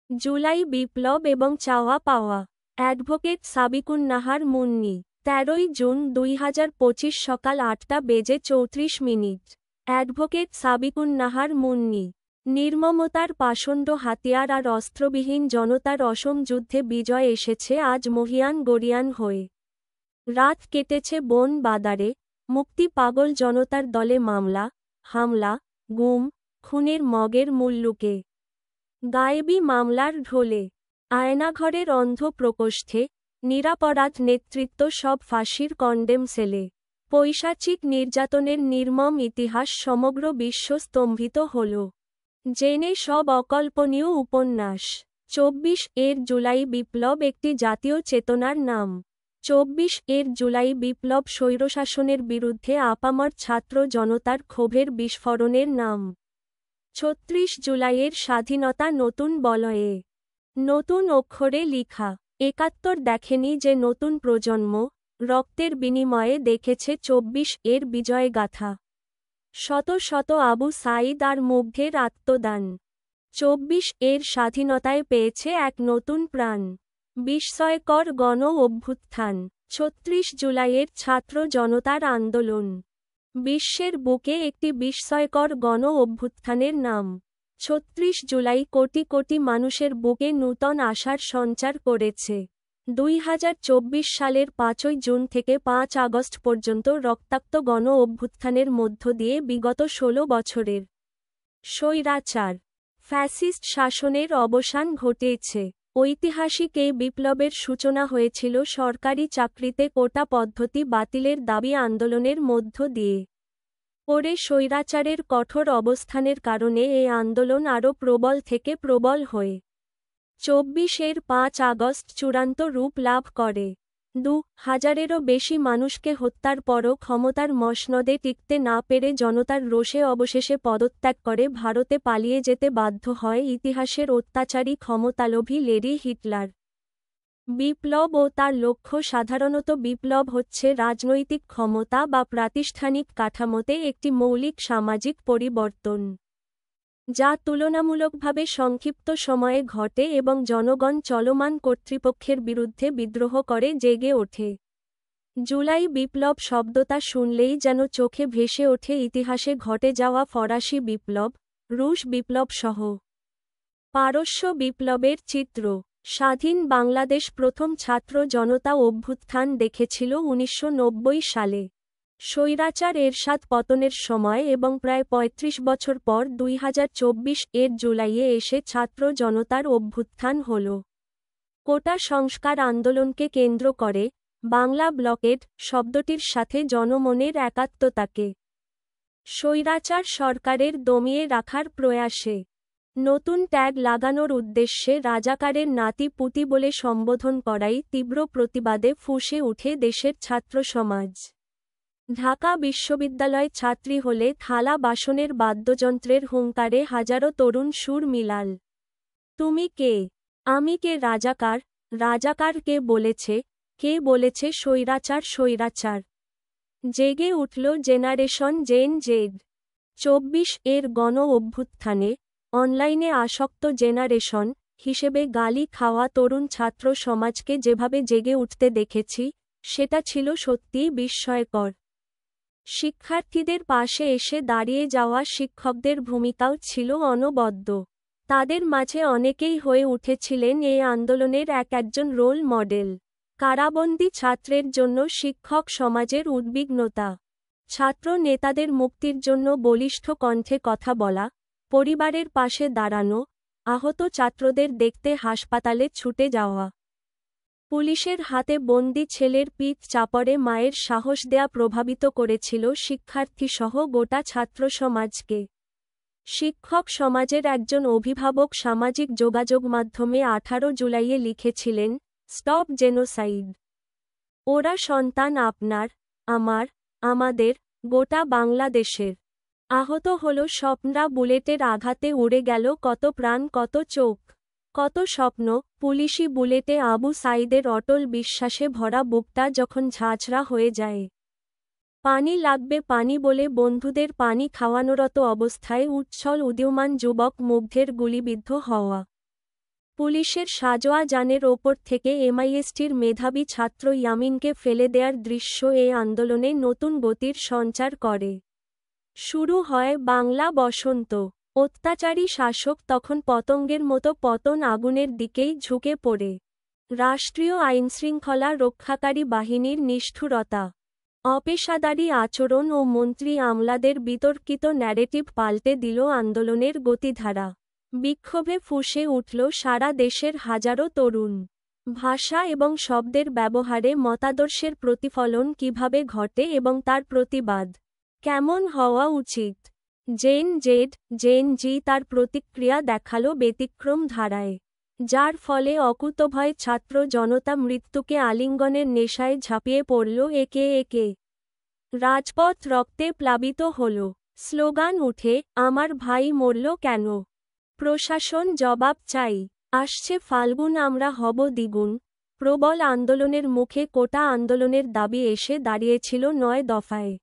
জুলাই বিপ্লব এবং চাওয়া পাওয়া। অ্যাডভোকেট সাবিকুন নাহার মুন্নি। ১৩ জুন ২০২৫ সকাল ৮টা বেজে ৩৪ মিনিট। অ্যাডভোকেট সাবিকুন নাহার মুন্নি। নির্মমতার পাষণ্ড হাতিয়ার আর অস্ত্রবিহীন জনতার অসম যুদ্ধে বিজয় এসেছে আজ মহিয়ান গরিয়ান হয়ে। রাত কেটেছে বন বাদারে, মুক্তি পাগল জনতার দলে মামলা, হামলা, গুম, খুনের মগের মুল্লুকে। গায়েবী মামলার ঢোলে। আয়নাঘরের অন্ধ প্রকোষ্ঠে, নিরাপরাধ নেতৃত্ব সব ফাঁসির কন্ডেম সেলে। পৈশাচিক নির্যাতনের নির্মম ইতিহাস সমগ্র বিশ্ব স্তম্ভিত হল। জেনে সব অকল্পনীয় উপন্যাস। ২৪ জুলাই বিপ্লব একটি জাতীয় চেতনার নাম। ২৪ জুলাই বিপ্লব স্বৈরশাসনের বিরুদ্ধে আপামর ছাত্র জনতার ক্ষোভের বিস্ফোরণের নাম। ৩৬ জুলাইয়ের স্বাধীনতা নতুন বলয়ে, নতুন অক্ষরে লিখা। ৭১ দেখেনি যে নতুন প্রজন্ম, রক্তের বিনিময়ে দেখেছে ২৪ বিজয়গাথা। শত শত আবু সাঈদ আর মুগ্ধের আত্মদান ২৪ স্বাধীনতায় পেয়েছে এক নতুন প্রাণ। বিস্ময়কর গণ অভ্যুত্থান। ৩৬ জুলাইয়ের ছাত্র জনতার আন্দোলন বিশ্বের বুকে একটি বিস্ময়কর গণ অভ্যুত্থানের নাম। ৩৬ জুলাই কোটি কোটি মানুষের বুকে নূতন আশার সঞ্চার করেছে। ২০২৪ সালের ৫ই জুন থেকে ৫ আগস্ট পর্যন্ত রক্তাক্ত গণ অভ্যুত্থানের মধ্য দিয়ে বিগত ১৬ বছরের স্বৈরাচার ফ্যাসিস্ট শাসনের অবসান ঘটেছে। ঐতিহাসিক এই বিপ্লবের সূচনা হয়েছিল সরকারি চাকরিতে কোটা পদ্ধতি বাতিলের দাবি আন্দোলনের মধ্য দিয়ে। পরে স্বৈরাচারের কঠোর অবস্থানের কারণে এই আন্দোলন আরও প্রবল থেকে প্রবল হয়ে ২৪ ৫ আগস্ট চূড়ান্ত রূপ লাভ করে। ২,০০০-এরও বেশি মানুষকে হত্যার পরও ক্ষমতার মসনদে টিকতে না পেরে জনতার রোষে অবশেষে পদত্যাগ করে ভারতে পালিয়ে যেতে বাধ্য হয় ইতিহাসের অত্যাচারী ক্ষমতালোভী লেডি হিটলার। বিপ্লব ও তার লক্ষ্য সাধারণত বিপ্লব হচ্ছে রাজনৈতিক ক্ষমতা বা প্রাতিষ্ঠানিক কাঠামোতে একটি মৌলিক সামাজিক পরিবর্তন, যা তুলনামূলকভাবে সংক্ষিপ্ত সময়ে ঘটে এবং জনগণ চলমান কর্তৃপক্ষের বিরুদ্ধে বিদ্রোহ করে জেগে ওঠে। জুলাই বিপ্লব শব্দটা শুনলেই যেন চোখে ভেসে ওঠে ইতিহাসে ঘটে যাওয়া ফরাসি বিপ্লব, রুশ বিপ্লব সহ পারস্য বিপ্লবের চিত্র। স্বাধীন বাংলাদেশ প্রথম ছাত্র জনতা অভ্যুত্থান দেখেছিল ১৯৯০ সালে। স্বৈরাচার এরশাদ পতনের সময় এবং প্রায় ৩৫ বছর পর ২০২৪ জুলাইয়ে এসে ছাত্র জনতার অভ্যুত্থান হল। কোটা সংস্কার আন্দোলনকে কেন্দ্র করে বাংলা ব্লকেড শব্দটির সাথে জনমনের একাত্মতাকে স্বৈরাচার সরকারের দমিয়ে রাখার প্রয়াসে নতুন ট্যাগ লাগানোর উদ্দেশ্যে রাজাকারের নাতি পুতি বলে সম্বোধন করাই তীব্র প্রতিবাদে ফুঁসে উঠে দেশের ছাত্র সমাজ। ঢাকা বিশ্ববিদ্যালয় ছাত্রী হলে থালা বাসনের বাদ্যযন্ত্রের হুঙ্কারে হাজারো তরুণ সুর মিলাল। তুমি কে? আমি কে? রাজাকার? রাজাকার কে বলেছে? কে বলেছে স্বৈরাচার? স্বৈরাচার জেগে উঠল জেনারেশন জেন জেড। ২৪ গণ অভ্যুত্থানে অনলাইনে আসক্ত জেনারেশন হিসেবে গালি খাওয়া তরুণ ছাত্র সমাজকে যেভাবে জেগে উঠতে দেখেছি, সেটা ছিল সত্যিই বিস্ময়কর। শিক্ষার্থীদের পাশে এসে দাঁড়িয়ে যাওয়া শিক্ষকদের ভূমিকাও ছিল অনবদ্য। তাদের মাঝে অনেকেই হয়ে উঠেছিলেন এই আন্দোলনের একজন রোল মডেল। কারাবন্দী ছাত্রের জন্য শিক্ষক সমাজের উদ্বিগ্নতা, ছাত্র নেতাদের মুক্তির জন্য বলিষ্ঠ কণ্ঠে কথা বলা, পরিবারের পাশে দাঁড়ানো, আহত ছাত্রদের দেখতে হাসপাতালে ছুটে যাওয়া, পুলিশের হাতে বন্দি ছেলের পিঠ চাপড়ে মায়ের সাহস দেয়া প্রভাবিত করেছিল শিক্ষার্থীসহ গোটা ছাত্র সমাজকে। শিক্ষক সমাজের একজন অভিভাবক সামাজিক যোগাযোগ মাধ্যমে ১৮ জুলাইয়ে লিখেছিলেন, স্টপ জেনোসাইড। ওরা সন্তান আপনার, আমার, আমাদের, গোটা বাংলাদেশের। আহত হল স্বপ্নরা, বুলেটের আঘাতে উড়ে গেল কত প্রাণ, কত চোখ, কত স্বপ্ন। পুলিশি বুলেটে আবু সাঈদের অটল বিশ্বাসে ভরা বুকটা যখন ঝাঁঝরা হয়ে যায়। পানি লাগবে পানি বলে বন্ধুদের পানি খাওয়ানোরত অবস্থায় উচ্ছল উদীয়মান যুবক মুগ্ধের গুলিবিদ্ধ হওয়া। পুলিশের সাজোয়া যানের ওপর থেকে এমআইএসটির মেধাবী ছাত্র ইয়ামিনকে ফেলে দেয়ার দৃশ্য এই আন্দোলনে নতুন গতির সঞ্চার করে। শুরু হয় বাংলা বসন্ত। অত্যাচারী শাসক তখন পতঙ্গের মতো পতন আগুনের দিকেই ঝুঁকে পড়ে। রাষ্ট্রীয় আইনশৃঙ্খলা রক্ষাকারী বাহিনীর নিষ্ঠুরতা, অপেশাদারী আচরণ ও মন্ত্রী আমলাদের বিতর্কিত ন্যারেটিভ পাল্টে দিল আন্দোলনের গতিধারা। বিক্ষোভে ফুঁসে উঠল সারা দেশের হাজারো তরুণ। ভাষা এবং শব্দের ব্যবহারে মতাদর্শের প্রতিফলন কিভাবে ঘটে এবং তার প্রতিবাদ কেমন হওয়া উচিত। জেন জি তার প্রতিক্রিয়া দেখালো ব্যতিক্রম ধারায়, যার ফলে অকুতোভয় ছাত্র জনতা মৃত্যুকে আলিঙ্গনের নেশায় ঝাঁপিয়ে পড়ল একে একে। রাজপথ রক্তে প্লাবিত হল। স্লোগান উঠে, আমার ভাই মরল কেন? প্রশাসন জবাব চাই। আসছে ফাল্গুন, আমরা হব দ্বিগুণ। প্রবল আন্দোলনের মুখে কোটা আন্দোলনের দাবি এসে দাঁড়িয়েছিল ৯ দফায়।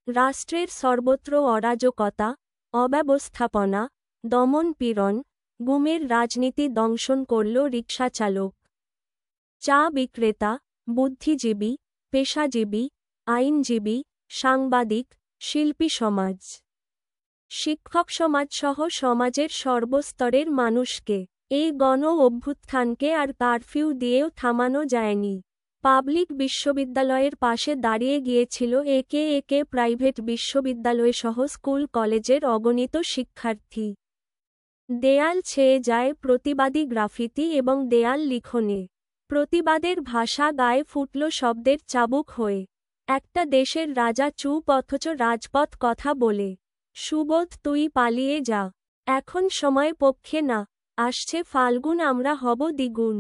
রাষ্ট্রের সর্বত্র অরাজকতা, অব্যবস্থাপনা, দমন-পীড়ন, গুমের রাজনীতি দংশন করল রিকশা চালক, চা বিক্রেতা, বুদ্ধিজীবী, পেশাজীবী, আইনজীবী, সাংবাদিক, শিল্পী সমাজ, শিক্ষক সমাজসহ সমাজের সর্বস্তরের মানুষকে। এই গণ অভ্যুত্থানকে আর কারফিউ দিয়েও থামানো যায়নি। পাবলিক বিশ্ববিদ্যালয়ের পাশে দাঁড়িয়ে গিয়েছিল একে একে প্রাইভেট বিশ্ববিদ্যালয়সহ স্কুল কলেজের অগণিত শিক্ষার্থী। দেয়াল ছেয়ে যায় প্রতিবাদী গ্রাফিতি এবং দেয়াল লিখনে। প্রতিবাদের ভাষা গায়ে ফুটল শব্দের চাবুক হয়ে। একটা দেশের রাজা চুপ, অথচ রাজপথ কথা বলে। সুবোধ, তুই পালিয়ে যা, এখন সময় পক্ষে না। আসছে ফাল্গুন, আমরা হব দ্বিগুণ।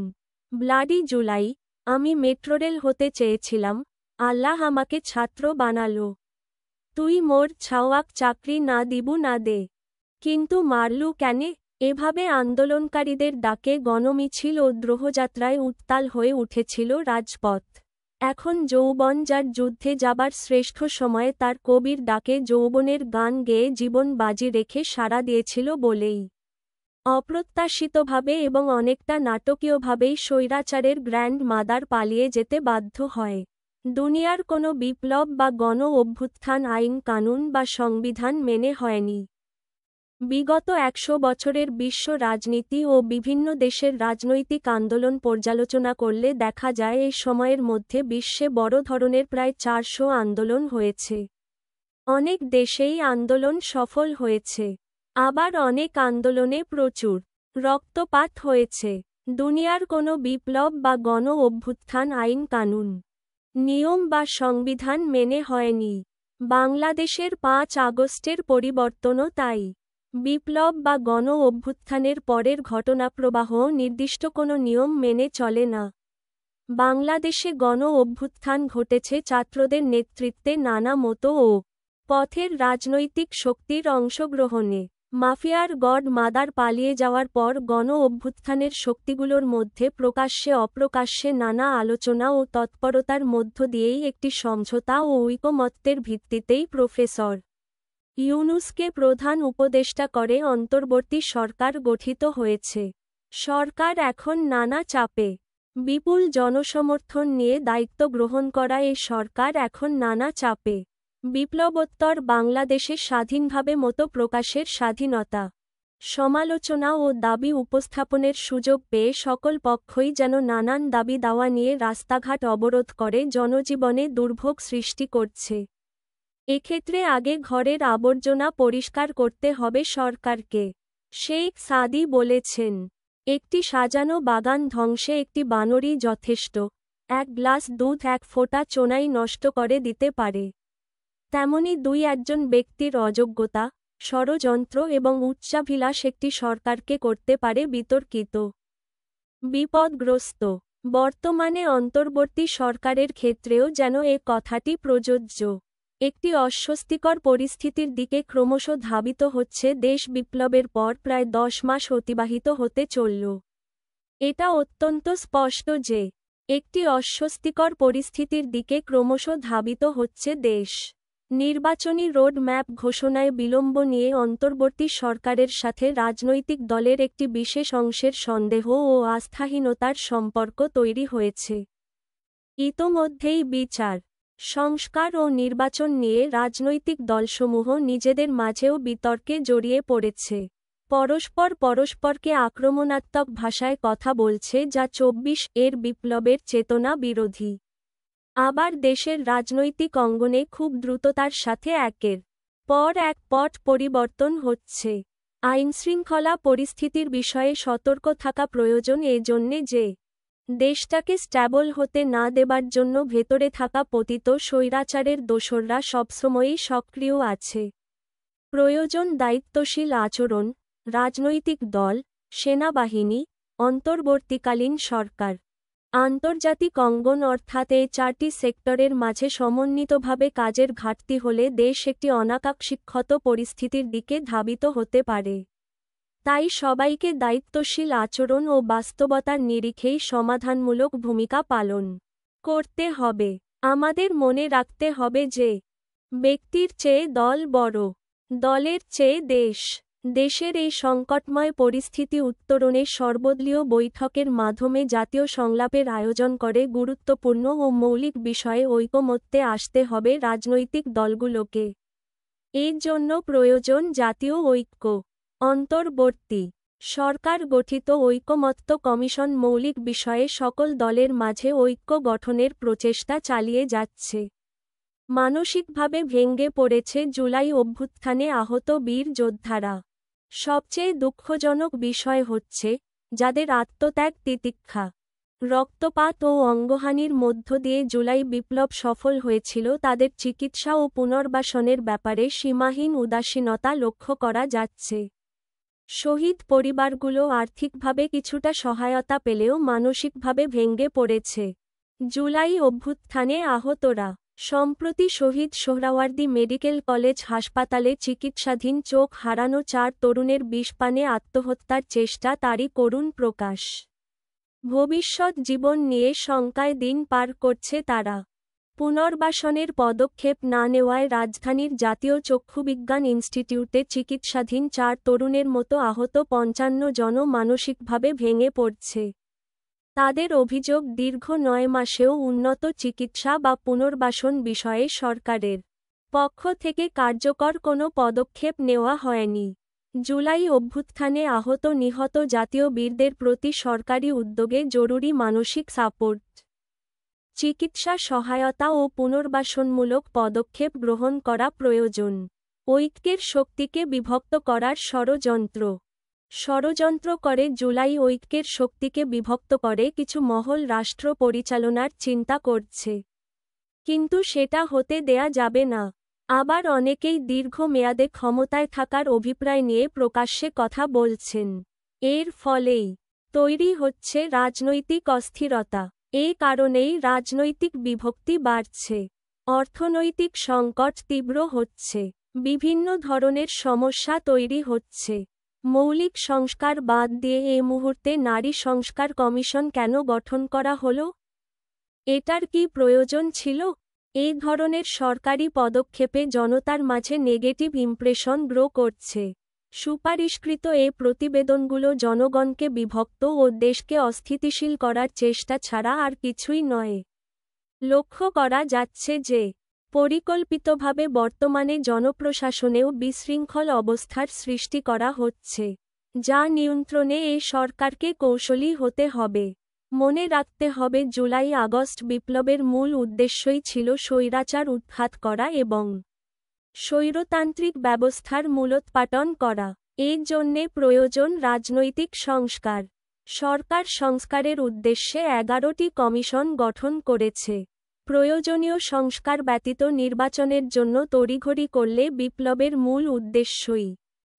ব্লাডি জুলাই, আমি মেট্রোরেল হতে চেয়েছিলাম, আল্লাহ আমাকে ছাত্র বানালো। তুই মোর ছাওয়াক চাকরি না দিবু না দে, কিন্তু মারলু কেনে? এভাবে আন্দোলনকারীদের ডাকে গণমিছিল ও দ্রোহযাত্রায় উত্তাল হয়ে উঠেছিল রাজপথ। এখন যৌবন, যার যুদ্ধে যাবার শ্রেষ্ঠ সময়ে তার কবির ডাকে যৌবনের গান গেয়ে জীবন বাজি রেখে সাড়া দিয়েছিল বলেই অপ্রত্যাশিতভাবে এবং অনেকটা নাটকীয়ভাবেই স্বৈরাচারের গ্র্যান্ড মাদার পালিয়ে যেতে বাধ্য হয়। দুনিয়ার কোনো বিপ্লব বা গণ অভ্যুত্থান আইন কানুন বা সংবিধান মেনে হয়নি। বিগত ১০০ বছরের বিশ্ব রাজনীতি ও বিভিন্ন দেশের রাজনৈতিক আন্দোলন পর্যালোচনা করলে দেখা যায় এই সময়ের মধ্যে বিশ্বে বড় ধরনের প্রায় ৪০০ আন্দোলন হয়েছে। অনেক দেশেই আন্দোলন সফল হয়েছে, আবার অনেক আন্দোলনে প্রচুর রক্তপাত হয়েছে। দুনিয়ার কোনো বিপ্লব বা গণ অভ্যুত্থান আইন কানুন, নিয়ম বা সংবিধান মেনে হয়নি। বাংলাদেশের ৫ আগস্টের পরিবর্তনও তাই। বিপ্লব বা গণ অভ্যুত্থানের পরের ঘটনাপ্রবাহ নির্দিষ্ট কোনো নিয়ম মেনে চলে না। বাংলাদেশে গণ অভ্যুত্থান ঘটেছে ছাত্রদের নেতৃত্বে নানা মতো ও পথের রাজনৈতিক শক্তির অংশগ্রহণে। মাফিয়ার গড মাদার পালিয়ে যাওয়ার পর গণ অভ্যুত্থানের শক্তিগুলোর মধ্যে প্রকাশ্যে অপ্রকাশ্যে নানা আলোচনা ও তৎপরতার মধ্য দিয়েই একটি সমঝোতা ও ঐকমত্যের ভিত্তিতেই প্রফেসর ইউনূসকে প্রধান উপদেষ্টা করে অন্তর্বর্তী সরকার গঠিত হয়েছে। সরকার এখন নানা চাপে। বিপুল জনসমর্থন নিয়ে দায়িত্ব গ্রহণ করা এই সরকার এখন নানা চাপে। বিপ্লবোত্তর বাংলাদেশে স্বাধীনভাবে মত প্রকাশের স্বাধীনতা, সমালোচনা ও দাবি উপস্থাপনের সুযোগ পেয়ে সকল পক্ষই যেন নানান দাবি দাওয়া নিয়ে রাস্তাঘাট অবরোধ করে জনজীবনে দুর্ভোগ সৃষ্টি করছে। এক্ষেত্রে আগে ঘরের আবর্জনা পরিষ্কার করতে হবে সরকারকে। শেখ সাদি বলেছেন, একটি সাজানো বাগান ধ্বংসে একটি বানরই যথেষ্ট। এক গ্লাস দুধ এক ফোঁটা চোনাই নষ্ট করে দিতে পারে। তেমনি একজন ব্যক্তির অযোগ্যতা, ষড়যন্ত্র এবং উচ্চাভিলাষ একটি সরকারকে করতে পারে বিতর্কিত, বিপদগ্রস্ত। বর্তমানে অন্তর্বর্তী সরকারের ক্ষেত্রেও যেন এ কথাটি প্রযোজ্য। একটি অস্বস্তিকর পরিস্থিতির দিকে ক্রমশ ধাবিত হচ্ছে দেশ। বিপ্লবের পর প্রায় ১০ মাস অতিবাহিত হতে চলল। এটা অত্যন্ত স্পষ্ট যে একটি অস্বস্তিকর পরিস্থিতির দিকে ক্রমশ ধাবিত হচ্ছে দেশ। নির্বাচনী রোড ম্যাপ ঘোষণায় বিলম্ব নিয়ে অন্তর্বর্তী সরকারের সাথে রাজনৈতিক দলের একটি বিশেষ অংশের সন্দেহ ও আস্থাহীনতার সম্পর্ক তৈরি হয়েছে। ইতোমধ্যেই বিচার, সংস্কার ও নির্বাচন নিয়ে রাজনৈতিক দলসমূহ নিজেদের মাঝেও বিতর্কে জড়িয়ে পড়েছে। পরস্পরকে আক্রমণাত্মক ভাষায় কথা বলছে, যা ২৪ এর বিপ্লবের চেতনা বিরোধী। আবার দেশের রাজনৈতিক অঙ্গনে খুব দ্রুততার সাথে একের পর এক পট পরিবর্তন হচ্ছে। আইনশৃঙ্খলা পরিস্থিতির বিষয়ে সতর্ক থাকা প্রয়োজন, এজন্যে যে দেশটাকে স্ট্যাবল হতে না দেবার জন্য ভেতরে থাকা পতিত স্বৈরাচারের দোসররা সবসময়ই সক্রিয় আছে। প্রয়োজন দায়িত্বশীল আচরণ, রাজনৈতিক দল, সেনাবাহিনী, অন্তর্বর্তীকালীন সরকার, আন্তর্জাতিক অঙ্গন অর্থাৎ এই ৪টি সেক্টরের মাঝে সমন্বিতভাবে কাজের ঘাটতি হলে দেশ একটি অনাকাঙ্ক্ষিত পরিস্থিতির দিকে ধাবিত হতে পারে। তাই সবাইকে দায়িত্বশীল আচরণ ও বাস্তবতার নিরিখেই সমাধানমূলক ভূমিকা পালন করতে হবে। আমাদের মনে রাখতে হবে যে ব্যক্তির চেয়ে দল বড়, দলের চেয়ে দেশ। দেশের এই সংকটময় পরিস্থিতি উত্তরণে সর্বদলীয় বৈঠকের মাধ্যমে জাতীয় সংলাপের আয়োজন করে গুরুত্বপূর্ণ ও মৌলিক বিষয়ে ঐকমত্যে আসতে হবে রাজনৈতিক দলগুলোকে। এর জন্য প্রয়োজন জাতীয় ঐক্য। অন্তর্বর্তী সরকার গঠিত ঐকমত্য কমিশন মৌলিক বিষয়ে সকল দলের মাঝে ঐক্য গঠনের প্রচেষ্টা চালিয়ে যাচ্ছে। মানসিকভাবে ভেঙে পড়েছে জুলাই অভ্যুত্থানে আহত বীর যোদ্ধারা। সবচেয়ে দুঃখজনক বিষয় হচ্ছে, যাদের আত্মত্যাগ, তিতিক্ষা, রক্তপাত ও অঙ্গহানির মধ্য দিয়ে জুলাই বিপ্লব সফল হয়েছিল, তাদের চিকিৎসা ও পুনর্বাসনের ব্যাপারে সীমাহীন উদাসীনতা লক্ষ্য করা যাচ্ছে। শহীদ পরিবারগুলো আর্থিকভাবে কিছুটা সহায়তা পেলেও মানসিকভাবে ভেঙে পড়েছে। জুলাই অভ্যুত্থানে আহতরা সম্প্রতি শহীদ সোহরাওয়ার্দী মেডিকেল কলেজ হাসপাতালে চিকিৎসাধীন চোখ হারানো ৪ তরুণের বিষপানে আত্মহত্যার চেষ্টা, তারই করুণ প্রকাশ। ভবিষ্যৎ জীবন নিয়ে শঙ্কায় দিন পার করছে তারা। পুনর্বাসনের পদক্ষেপ না নেওয়ায় রাজধানীর জাতীয় চক্ষুবিজ্ঞান ইনস্টিটিউটে চিকিৎসাধীন ৪ তরুণের মতো আহত ৫৫ জন মানসিকভাবে ভেঙে পড়ছে। তাদের অভিযোগ, দীর্ঘ ৯ মাসেও উন্নত চিকিৎসা বা পুনর্বাসন বিষয়ে সরকারের পক্ষ থেকে কার্যকর কোনো পদক্ষেপ নেওয়া হয়নি। জুলাই অভ্যুত্থানে আহত নিহত জাতীয় বীরদের প্রতি সরকারি উদ্যোগে জরুরি মানসিক সাপোর্ট, চিকিৎসা সহায়তা ও পুনর্বাসনমূলক পদক্ষেপ গ্রহণ করা প্রয়োজন। ঐক্যের শক্তিকে বিভক্ত করার ষড়যন্ত্র করে জুলাই ঐক্যের শক্তিকে বিভক্ত করে কিছু মহল রাষ্ট্র পরিচালনার চিন্তা করছে। কিন্তু সেটা হতে দেয়া যাবে না। আবার অনেকেই দীর্ঘ মেয়াদে ক্ষমতায় থাকার অভিপ্রায় নিয়ে প্রকাশ্যে কথা বলছেন। এর ফলেই তৈরি হচ্ছে রাজনৈতিক অস্থিরতা। এই কারণেই রাজনৈতিক বিভক্তি বাড়ছে, অর্থনৈতিক সংকট তীব্র হচ্ছে, বিভিন্ন ধরনের সমস্যা তৈরি হচ্ছে। মৌলিক সংস্কার বাদ দিয়ে এ মুহূর্তে নারী সংস্কার কমিশন কেন গঠন করা হলো? এটার কি প্রয়োজন ছিল? এই ধরনের সরকারি পদক্ষেপে জনতার মাঝে নেগেটিভ ইমপ্রেশন গ্রো করছে। সুপারিশকৃত এ প্রতিবেদনগুলো জনগণকে বিভক্ত ও দেশকে অস্থিতিশীল করার চেষ্টা ছাড়া আর কিছুই নয়। লক্ষ্য করা যাচ্ছে যে পরিকল্পিতভাবে বর্তমানে জনপ্রশাসনেও বিশৃঙ্খল অবস্থার সৃষ্টি করা হচ্ছে, যা নিয়ন্ত্রণে এই সরকারকে কৌশলী হতে হবে। মনে রাখতে হবে, জুলাই আগস্ট বিপ্লবের মূল উদ্দেশ্যই ছিল স্বৈরাচার উৎখাত করা এবং স্বৈরতান্ত্রিক ব্যবস্থার মূলোৎপাটন করা। এর জন্যে প্রয়োজন রাজনৈতিক সংস্কার। সরকার সংস্কারের উদ্দেশ্যে ১১টি কমিশন গঠন করেছে। প্রয়োজনীয় সংস্কার ব্যতীত নির্বাচনের জন্য তড়িঘড়ি করলে বিপ্লবের মূল উদ্দেশ্যই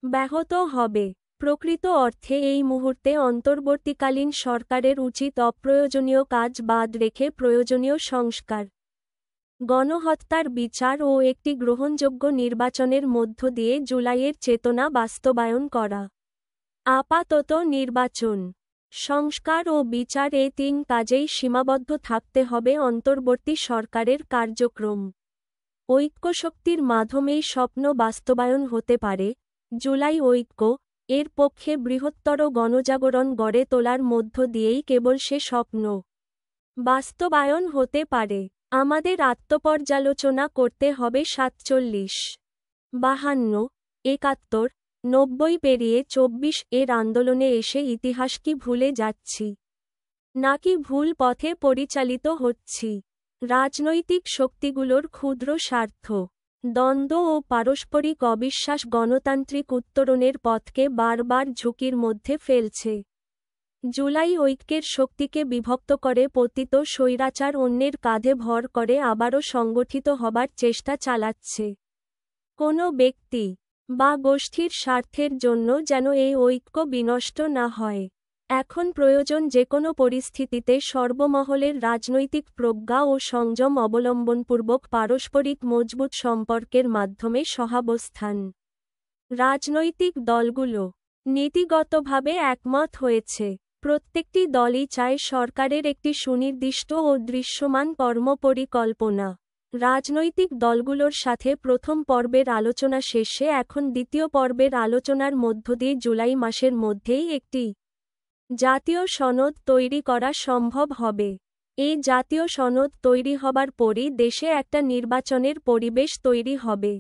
ব্যাহত হবে। প্রকৃত অর্থে এই মুহূর্তে অন্তর্বর্তীকালীন সরকারের উচিত অপ্রয়োজনীয় কাজ বাদ রেখে প্রয়োজনীয় সংস্কার, গণহত্যার বিচার ও একটি গ্রহণযোগ্য নির্বাচনের মধ্য দিয়ে জুলাইয়ের চেতনা বাস্তবায়ন করা। আপাতত নির্বাচন, সংস্কার ও বিচার, এই ৩ কাজেই সীমাবদ্ধ থাকতে হবে অন্তর্বর্তী সরকারের কার্যক্রম। ঐক্যশক্তির মাধ্যমেই স্বপ্ন বাস্তবায়ন হতে পারে। জুলাই ঐক্য এর পক্ষে বৃহত্তর গণজাগরণ গড়ে তোলার মধ্য দিয়েই কেবল সে স্বপ্ন বাস্তবায়ন হতে পারে। আমাদের আত্মপর্যালোচনা করতে হবে ৪৭, ৫২, ৭১, ৯০ পেরিয়ে ২৪ এর আন্দোলনে এসে ইতিহাস কি ভুলে যাচ্ছি, নাকি ভুল পথে পরিচালিত হচ্ছি? রাজনৈতিক শক্তিগুলোর ক্ষুদ্র স্বার্থ, দ্বন্দ্ব ও পারস্পরিক অবিশ্বাস গণতান্ত্রিক উত্তরণের পথকে বারবার ঝুঁকির মধ্যে ফেলছে। জুলাই ঐক্যের শক্তিকে বিভক্ত করে পতিত স্বৈরাচার অন্যের কাঁধে ভর করে আবারও সংগঠিত হবার চেষ্টা চালাচ্ছে। কোনো ব্যক্তি বা গোষ্ঠীর স্বার্থের জন্য যেন এই ঐক্য বিনষ্ট না হয়। এখন প্রয়োজন যেকোনো পরিস্থিতিতে সর্বমহলের রাজনৈতিক প্রজ্ঞা ও সংযম অবলম্বনপূর্বক পারস্পরিক মজবুত সম্পর্কের মাধ্যমে সহাবস্থান। রাজনৈতিক দলগুলো নীতিগতভাবে একমত হয়েছে। প্রত্যেকটি দলই চায় সরকারের একটি সুনির্দিষ্ট ও দৃশ্যমান কর্মপরিকল্পনা। রাজনৈতিক দলগুলোর সাথে প্রথম পর্বের আলোচনা শেষে এখন দ্বিতীয় পর্বের আলোচনার মধ্য দিয়ে জুলাই মাসের মধ্যেই একটি জাতীয় সনদ তৈরি করা সম্ভব হবে। এই জাতীয় সনদ তৈরি হবার পরই দেশে একটা নির্বাচনের পরিবেশ তৈরি হবে।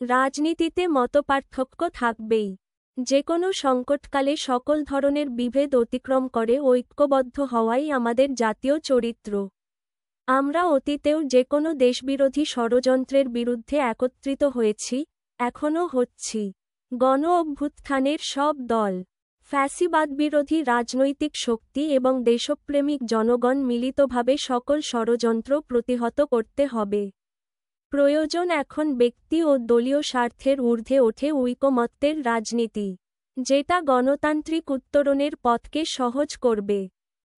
রাজনীতিতে মতপার্থক্য থাকবেই। যেকোনো সংকটকালে সকল ধরনের বিভেদ অতিক্রম করে ঐক্যবদ্ধ হওয়াই আমাদের জাতীয় চরিত্র। আমরা অতীতেও যেকোনো দেশবিরোধী ষড়যন্ত্রের বিরুদ্ধে একত্রিত হয়েছি, এখনও হচ্ছি। গণ অভ্যুত্থানের সব দল, ফ্যাসিবাদবিরোধী রাজনৈতিক শক্তি এবং দেশপ্রেমিক জনগণ মিলিতভাবে সকল ষড়যন্ত্র প্রতিহত করতে হবে। প্রয়োজন এখন ব্যক্তি ও দলীয় স্বার্থের ঊর্ধ্বে ওঠে ঐকমত্যের রাজনীতি, যেটা গণতান্ত্রিক উত্তরণের পথকে সহজ করবে।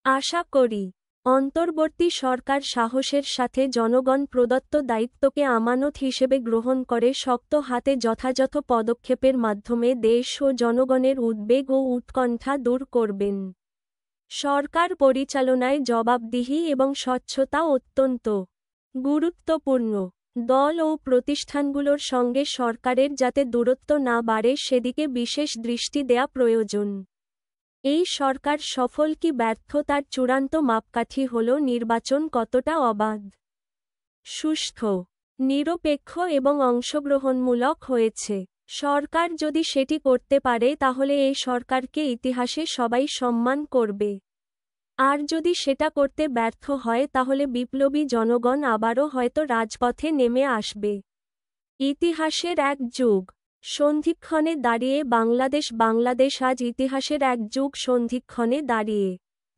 আশা করি অন্তর্বর্তী সরকার সাহসের সাথে জনগণ প্রদত্ত দায়িত্বকে আমানত হিসেবে গ্রহণ করে শক্ত হাতে যথাযথ পদক্ষেপের মাধ্যমে দেশ ও জনগণের উদ্বেগ ও উৎকণ্ঠা দূর করবেন। সরকার পরিচালনায় জবাবদিহি এবং স্বচ্ছতা অত্যন্ত গুরুত্বপূর্ণ। দল ও প্রতিষ্ঠানগুলোর সঙ্গে সরকারের যাতে দূরত্ব না বাড়ে সেদিকে বিশেষ দৃষ্টি দেয়া প্রয়োজন। এই সরকার সফল কি ব্যর্থ তার চূড়ান্ত মাপকাঠি হল নির্বাচন কতটা অবাধ, সুষ্ঠু, নিরপেক্ষ এবং অংশগ্রহণমূলক হয়েছে। সরকার যদি সেটি করতে পারে তাহলে এই সরকারকে ইতিহাসে সবাই সম্মান করবে। আর যদি সেটা করতে ব্যর্থ হয় তাহলে বিপ্লবী জনগণ আবারও হয়তো রাজপথে নেমে আসবে। ইতিহাসের এক যুগ সন্ধিক্ষণে দাঁড়িয়ে বাংলাদেশ আজ ইতিহাসের এক যুগ সন্ধিক্ষণে দাঁড়িয়ে।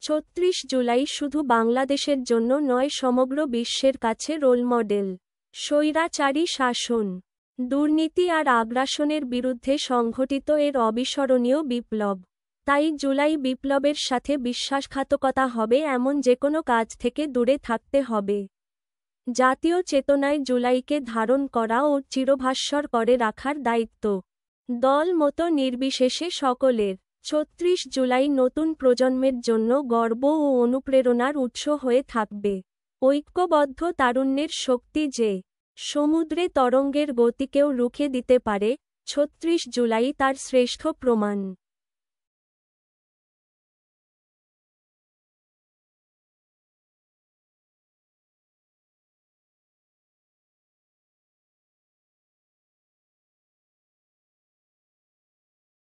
৩৬ জুলাই শুধু বাংলাদেশের জন্য নয়, সমগ্র বিশ্বের কাছে রোল মডেল। স্বৈরাচারী শাসন, দুর্নীতি আর আগ্রাসনের বিরুদ্ধে সংঘটিত এর অবিস্মরণীয় বিপ্লব। তাই জুলাই বিপ্লবের সাথে বিশ্বাসঘাতকতা হবে এমন যেকোনো কাজ থেকে দূরে থাকতে হবে। জাতীয় চেতনায় জুলাইকে ধারণ করা ও চিরভাস্বর করে রাখার দায়িত্ব দল মতো নির্বিশেষে সকলের। ৩৬ জুলাই নতুন প্রজন্মের জন্য গর্ব ও অনুপ্রেরণার উৎস হয়ে থাকবে। ঐক্যবদ্ধ তারুণ্যের শক্তি যে সমুদ্রে তরঙ্গের গতিকেও রুখে দিতে পারে, ৩৬ জুলাই তার শ্রেষ্ঠ প্রমাণ।